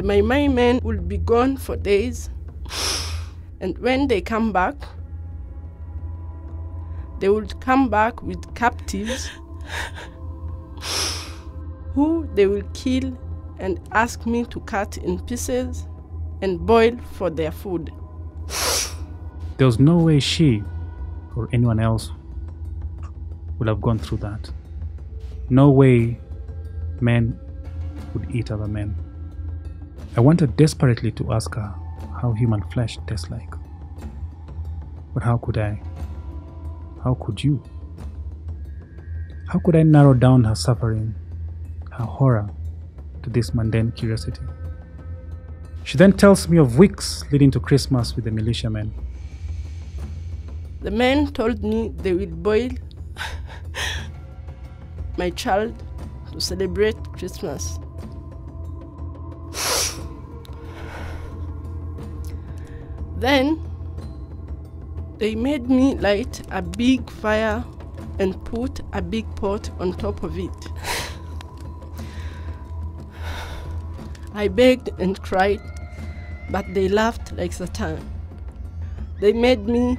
The my men will be gone for days, and when they come back, they will come back with captives who they will kill and ask me to cut in pieces and boil for their food. There was no way she or anyone else would have gone through that. No way men would eat other men. I wanted desperately to ask her how human flesh tastes like. But how could I? How could you? How could I narrow down her suffering, her horror, to this mundane curiosity? She then tells me of weeks leading to Christmas with the militiamen. The men told me they will boil my child to celebrate Christmas. Then they made me light a big fire and put a big pot on top of it. I begged and cried, but they laughed like Satan. They made me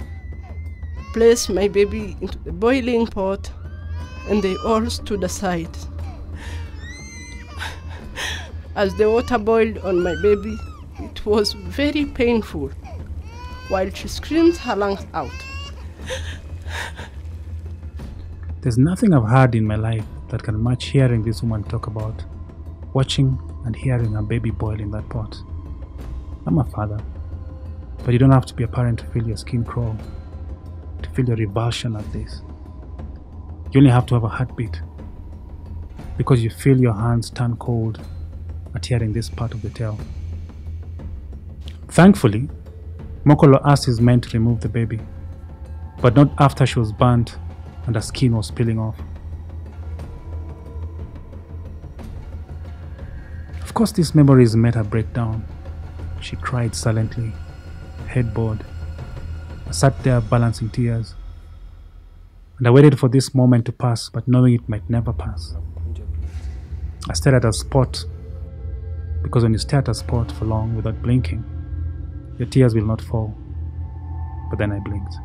place my baby into the boiling pot, and they all stood aside. As the water boiled on my baby, it was very painful, while she screamed her lungs out. There's nothing I've heard in my life that can match hearing this woman talk about watching and hearing her baby boil in that pot. I'm a father, but you don't have to be a parent to feel your skin crawl, to feel your revulsion at this. You only have to have a heartbeat, because you feel your hands turn cold at hearing this part of the tale. Thankfully, Mokolo asked his men to remove the baby, but not after she was burnt and her skin was peeling off. Of course, these memories made her break down. She cried silently, head bowed. I sat there balancing tears, and I waited for this moment to pass, but knowing it might never pass. I stared at a spot, because when you stare at a spot for long without blinking, your tears will not fall. But then I blinked.